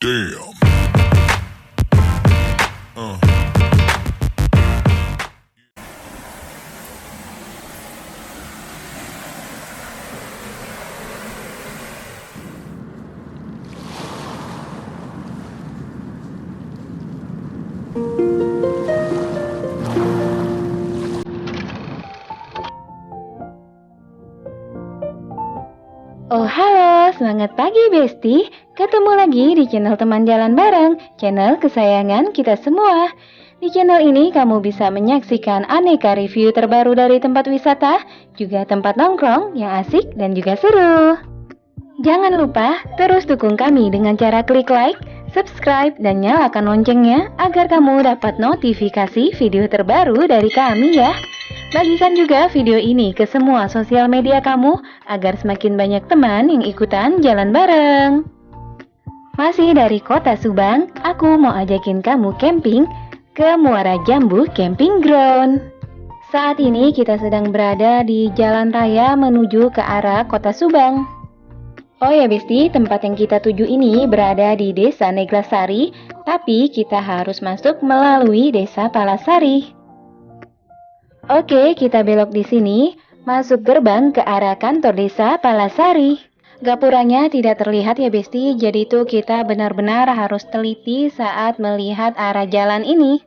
Damn. Uh. Oh halo, semangat pagi Besti. Ketemu lagi di channel Teman Jalan Bareng, channel kesayangan kita semua. Di channel ini kamu bisa menyaksikan aneka review terbaru dari tempat wisata, juga tempat nongkrong yang asik dan juga seru. Jangan lupa terus dukung kami dengan cara klik like, subscribe, dan nyalakan loncengnya agar kamu dapat notifikasi video terbaru dari kami ya. Bagikan juga video ini ke semua sosial media kamu agar semakin banyak teman yang ikutan jalan bareng. Masih dari kota Subang, aku mau ajakin kamu camping ke Muara Jambu Camping Ground. Saat ini kita sedang berada di jalan raya menuju ke arah kota Subang. Oh ya Besti, tempat yang kita tuju ini berada di Desa Neglasari, tapi kita harus masuk melalui Desa Palasari. Oke, kita belok di sini, masuk gerbang ke arah kantor desa Palasari. Gapuranya tidak terlihat ya Besti, jadi itu kita benar-benar harus teliti saat melihat arah jalan ini.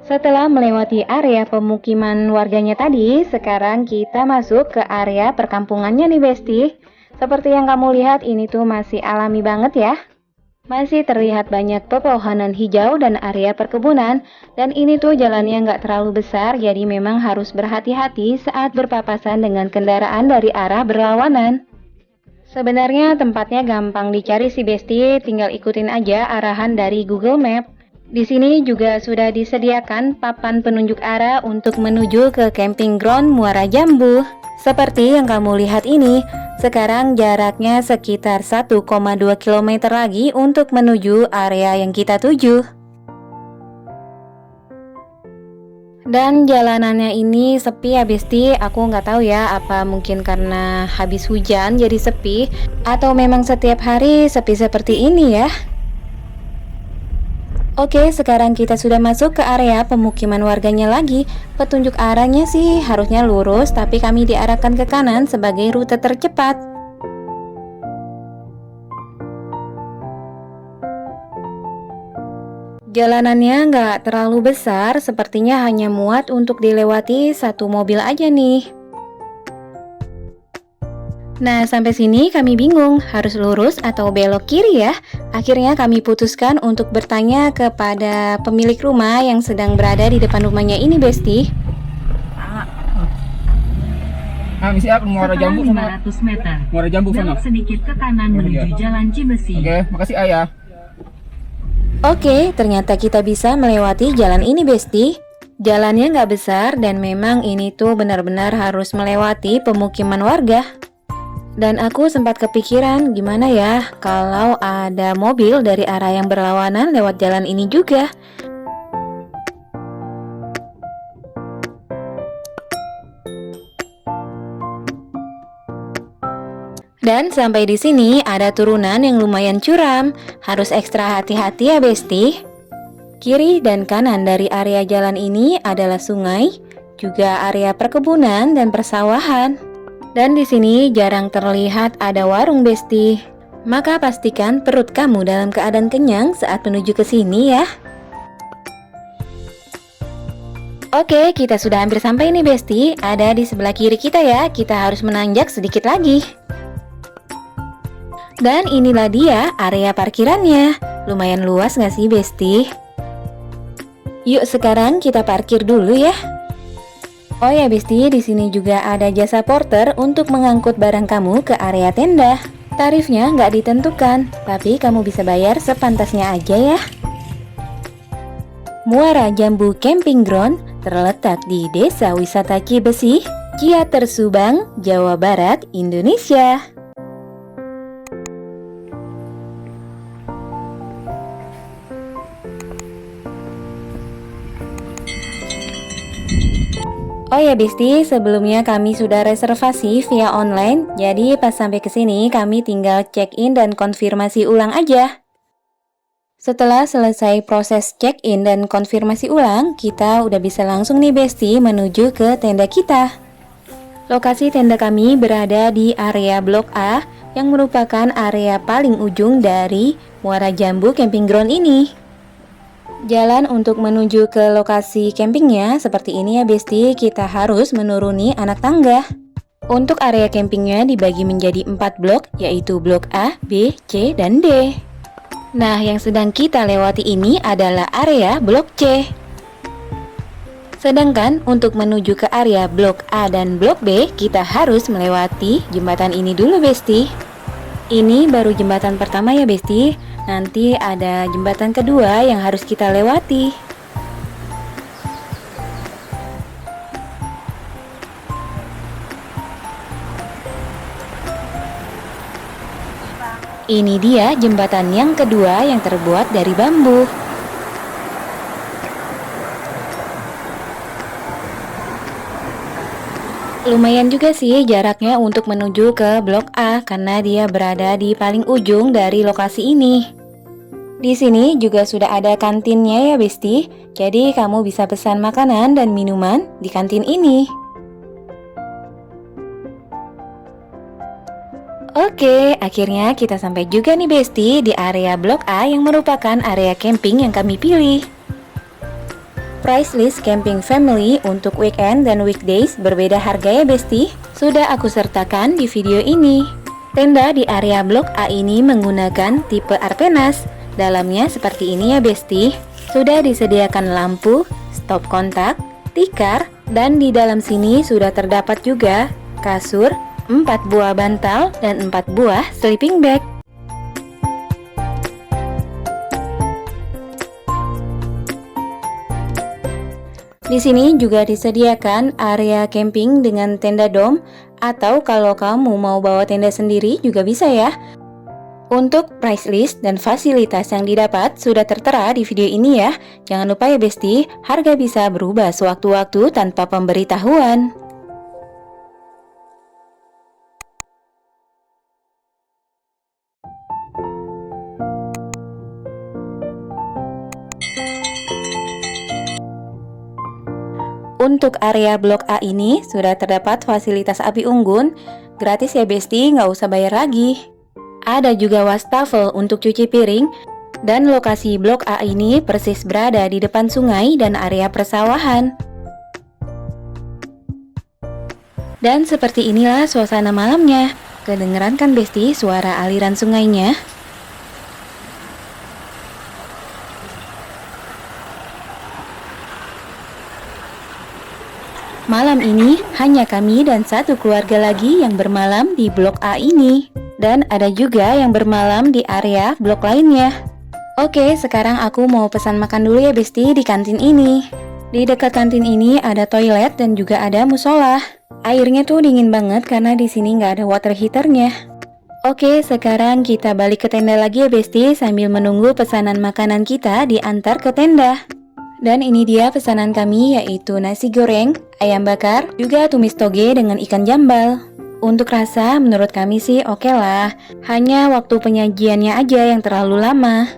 Setelah melewati area pemukiman warganya tadi, sekarang kita masuk ke area perkampungannya nih Besti. Seperti yang kamu lihat, ini tuh masih alami banget ya. Masih terlihat banyak pepohonan hijau dan area perkebunan. Dan ini tuh jalannya nggak terlalu besar, jadi memang harus berhati-hati saat berpapasan dengan kendaraan dari arah berlawanan. Sebenarnya tempatnya gampang dicari sih Besti, tinggal ikutin aja arahan dari Google Map. Di sini juga sudah disediakan papan penunjuk arah untuk menuju ke camping ground Muara Jambu. Seperti yang kamu lihat ini, sekarang jaraknya sekitar 1,2 km lagi untuk menuju area yang kita tuju. Dan jalanannya ini sepi ya Besti, aku nggak tahu ya apa mungkin karena habis hujan jadi sepi, atau memang setiap hari sepi seperti ini ya. Oke, sekarang kita sudah masuk ke area pemukiman warganya lagi. Petunjuk arahnya sih harusnya lurus, tapi kami diarahkan ke kanan sebagai rute tercepat. Jalanannya nggak terlalu besar, sepertinya hanya muat untuk dilewati satu mobil aja nih. Nah, sampai sini kami bingung harus lurus atau belok kiri ya. Akhirnya kami putuskan untuk bertanya kepada pemilik rumah yang sedang berada di depan rumahnya ini, Besti. Misi aku Muara Jambu sana. 500 meter. Muara Jambu sana. Belok sedikit ke kanan menuju Jalan Cibesi. Oke, makasih Ayah. Oke, ternyata kita bisa melewati jalan ini, Besti. Jalannya nggak besar dan memang ini tuh benar-benar harus melewati pemukiman warga. Dan aku sempat kepikiran gimana ya kalau ada mobil dari arah yang berlawanan lewat jalan ini juga. Dan sampai di sini ada turunan yang lumayan curam, harus ekstra hati-hati ya Besti. Kiri dan kanan dari area jalan ini adalah sungai, juga area perkebunan dan persawahan. Dan di sini jarang terlihat ada warung Besti. Maka pastikan perut kamu dalam keadaan kenyang saat menuju ke sini ya. Oke, kita sudah hampir sampai nih Besti. Ada di sebelah kiri kita ya. Kita harus menanjak sedikit lagi. Dan inilah dia area parkirannya. Lumayan luas nggak sih Besti? Yuk sekarang kita parkir dulu ya. Oh ya Besti, di sini juga ada jasa porter untuk mengangkut barang kamu ke area tenda. Tarifnya nggak ditentukan, tapi kamu bisa bayar sepantasnya aja ya. Muara Jambu Camping Ground terletak di Desa Wisata Cibesi, Ciater Subang, Jawa Barat, Indonesia. Oh ya Besti, sebelumnya kami sudah reservasi via online, jadi pas sampai ke sini kami tinggal check-in dan konfirmasi ulang aja. Setelah selesai proses check-in dan konfirmasi ulang, kita udah bisa langsung nih Besti menuju ke tenda kita. Lokasi tenda kami berada di area Blok A yang merupakan area paling ujung dari Muara Jambu Camping Ground ini. Jalan untuk menuju ke lokasi campingnya seperti ini ya Besti, kita harus menuruni anak tangga. Untuk area campingnya dibagi menjadi 4 blok, yaitu blok A, B, C, dan D. Nah, yang sedang kita lewati ini adalah area blok C. Sedangkan untuk menuju ke area blok A dan blok B, kita harus melewati jembatan ini dulu Besti. Ini baru jembatan pertama ya Besti. Nanti ada jembatan kedua yang harus kita lewati. Ini dia jembatan yang kedua yang terbuat dari bambu. Lumayan juga sih jaraknya untuk menuju ke Blok A karena dia berada di paling ujung dari lokasi ini. Di sini juga sudah ada kantinnya ya Besti, jadi kamu bisa pesan makanan dan minuman di kantin ini. Oke, akhirnya kita sampai juga nih Besti di area Blok A yang merupakan area camping yang kami pilih. Price list camping family untuk weekend dan weekdays berbeda harga ya Besti. Sudah aku sertakan di video ini. Tenda di area Blok A ini menggunakan tipe Arpenas. Dalamnya seperti ini ya Besti. Sudah disediakan lampu, stop kontak, tikar, dan di dalam sini sudah terdapat juga kasur, 4 buah bantal, dan 4 buah sleeping bag. Di sini juga disediakan area camping dengan tenda dom, atau kalau kamu mau bawa tenda sendiri juga bisa ya. Untuk price list dan fasilitas yang didapat sudah tertera di video ini ya. Jangan lupa ya Besti, harga bisa berubah sewaktu-waktu tanpa pemberitahuan. Untuk area Blok A ini sudah terdapat fasilitas api unggun, gratis ya Besti, nggak usah bayar lagi. Ada juga wastafel untuk cuci piring, dan lokasi Blok A ini persis berada di depan sungai dan area persawahan. Dan seperti inilah suasana malamnya. Kedengeran kan Besti suara aliran sungainya? Malam ini hanya kami dan satu keluarga lagi yang bermalam di Blok A ini. Dan ada juga yang bermalam di area blok lainnya. Oke, sekarang aku mau pesan makan dulu ya Besti di kantin ini. Di dekat kantin ini ada toilet dan juga ada musola. Airnya tuh dingin banget karena di sini nggak ada water heaternya. Oke, sekarang kita balik ke tenda lagi ya Besti sambil menunggu pesanan makanan kita diantar ke tenda. Dan ini dia pesanan kami yaitu nasi goreng, ayam bakar, juga tumis toge dengan ikan jambal. Untuk rasa menurut kami sih oke lah, hanya waktu penyajiannya aja yang terlalu lama.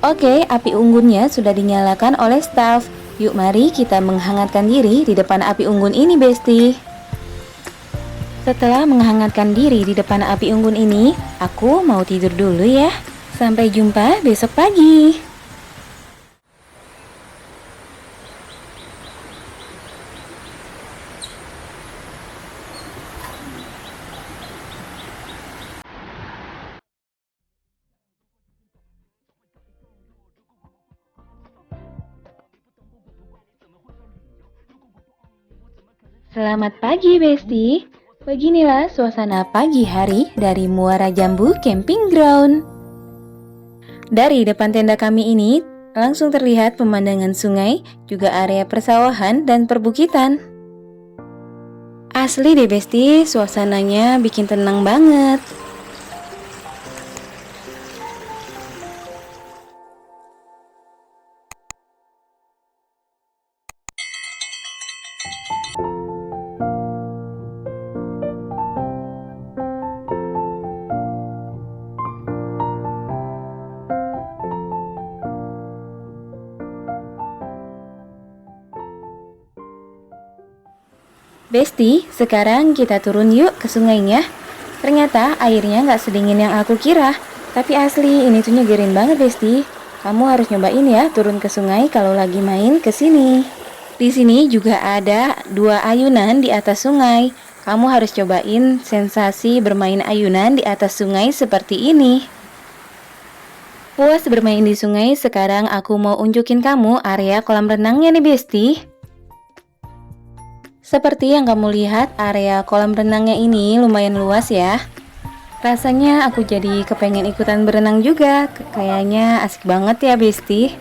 Oke, api unggunnya sudah dinyalakan oleh staff. Yuk mari kita menghangatkan diri di depan api unggun ini Besti. Setelah menghangatkan diri di depan api unggun ini, aku mau tidur dulu ya. Sampai jumpa besok pagi. Selamat pagi Besti. Beginilah suasana pagi hari dari Muara Jambu Camping Ground. Dari depan tenda kami ini langsung terlihat pemandangan sungai, juga area persawahan dan perbukitan. Asli deh Besti, suasananya bikin tenang banget. Besti, sekarang kita turun yuk ke sungainya. Ternyata airnya nggak sedingin yang aku kira. Tapi asli, ini tuh nyegerin banget, Besti. Kamu harus nyobain ya turun ke sungai kalau lagi main ke sini. Di sini juga ada 2 ayunan di atas sungai. Kamu harus cobain sensasi bermain ayunan di atas sungai seperti ini. Puas bermain di sungai, sekarang aku mau unjukin kamu area kolam renangnya nih, Besti. Seperti yang kamu lihat, area kolam renangnya ini lumayan luas ya. Rasanya aku jadi kepengen ikutan berenang juga. Kayaknya asik banget ya, Besti.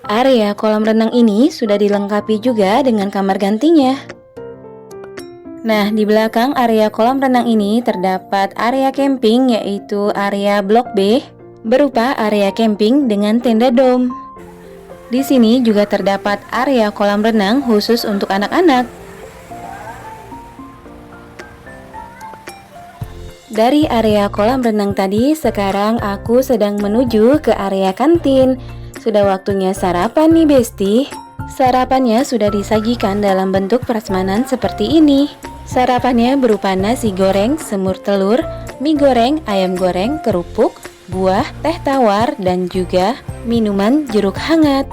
Area kolam renang ini sudah dilengkapi juga dengan kamar gantinya. Nah, di belakang area kolam renang ini terdapat area camping, yaitu area blok B, berupa area camping dengan tenda dom. Di sini juga terdapat area kolam renang khusus untuk anak-anak. Dari area kolam renang tadi, sekarang aku sedang menuju ke area kantin. Sudah waktunya sarapan nih, Besti. Sarapannya sudah disajikan dalam bentuk prasmanan seperti ini. Sarapannya berupa nasi goreng, semur telur, mie goreng, ayam goreng, kerupuk, buah, teh tawar, dan juga minuman jeruk hangat.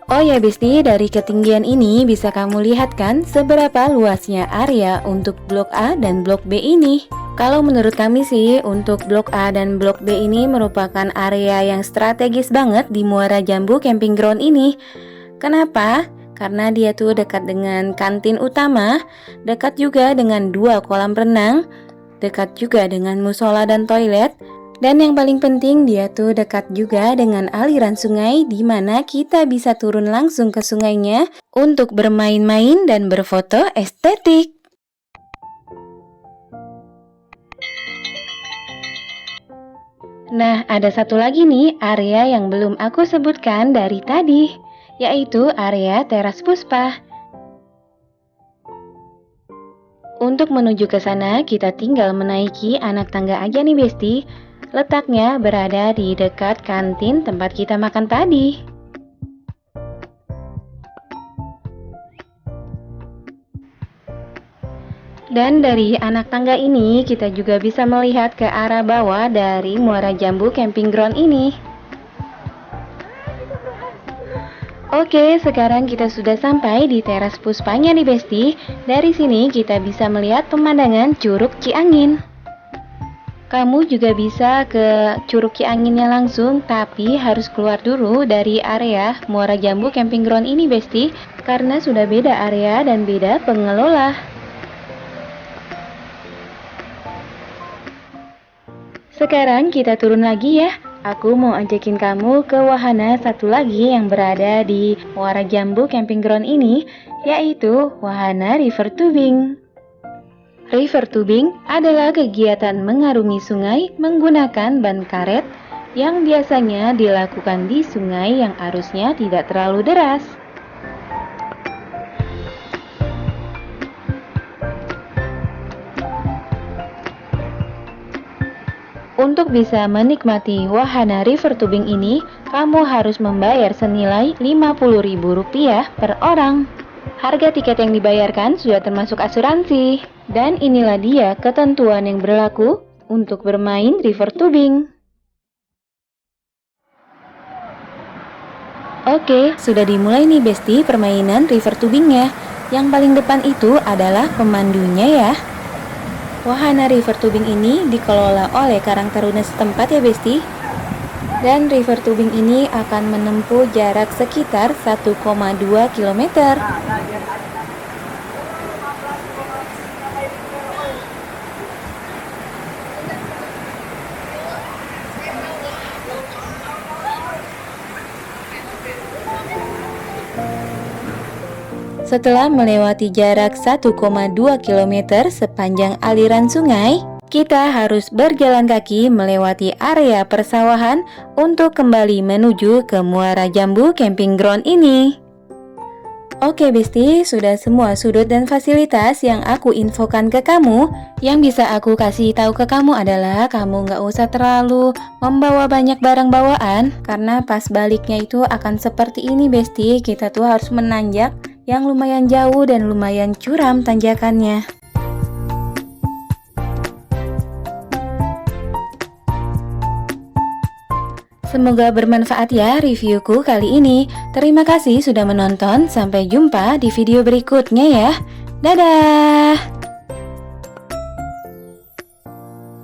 Oh ya, Besti, dari ketinggian ini bisa kamu lihat kan seberapa luasnya area untuk blok A dan blok B ini. Kalau menurut kami sih, untuk blok A dan blok B ini merupakan area yang strategis banget di Muara Jambu Camping Ground ini. Kenapa? Karena dia tuh dekat dengan kantin utama, dekat juga dengan 2 kolam renang, dekat juga dengan musola dan toilet, dan yang paling penting dia tuh dekat juga dengan aliran sungai di mana kita bisa turun langsung ke sungainya untuk bermain-main dan berfoto estetik. Nah, ada satu lagi nih area yang belum aku sebutkan dari tadi, yaitu area teras Puspa. Untuk menuju ke sana, kita tinggal menaiki anak tangga aja nih, Besti. Letaknya berada di dekat kantin tempat kita makan tadi. Dan dari anak tangga ini kita juga bisa melihat ke arah bawah dari Muara Jambu Camping Ground ini. Oke, sekarang kita sudah sampai di teras Puspanya nih, Besti. Dari sini kita bisa melihat pemandangan Curug Ciangin. Kamu juga bisa ke Curug Cianginnya langsung, tapi harus keluar dulu dari area Muara Jambu Camping Ground ini, Besti, karena sudah beda area dan beda pengelola. Sekarang kita turun lagi ya. Aku mau ajakin kamu ke wahana satu lagi yang berada di Muara Jambu Camping Ground ini, yaitu wahana river tubing. River tubing adalah kegiatan mengarungi sungai menggunakan ban karet yang biasanya dilakukan di sungai yang arusnya tidak terlalu deras. Untuk bisa menikmati wahana river tubing ini, kamu harus membayar senilai Rp50.000 per orang. Harga tiket yang dibayarkan sudah termasuk asuransi. Dan inilah dia ketentuan yang berlaku untuk bermain river tubing. Oke, sudah dimulai nih, Besti, permainan river tubingnya. Yang paling depan itu adalah pemandunya ya. Wahana river tubing ini dikelola oleh Karang Taruna setempat ya, Besti. Dan river tubing ini akan menempuh jarak sekitar 1,2 km. Setelah melewati jarak 1,2 km sepanjang aliran sungai, kita harus berjalan kaki melewati area persawahan untuk kembali menuju ke Muara Jambu Camping Ground ini. Oke Besti, sudah semua sudut dan fasilitas yang aku infokan ke kamu. Yang bisa aku kasih tahu ke kamu adalah kamu nggak usah terlalu membawa banyak barang bawaan, karena pas baliknya itu akan seperti ini Besti. Kita tuh harus menanjak yang lumayan jauh dan lumayan curam tanjakannya. Semoga bermanfaat ya reviewku kali ini. Terima kasih sudah menonton. Sampai jumpa di video berikutnya ya. Dadah!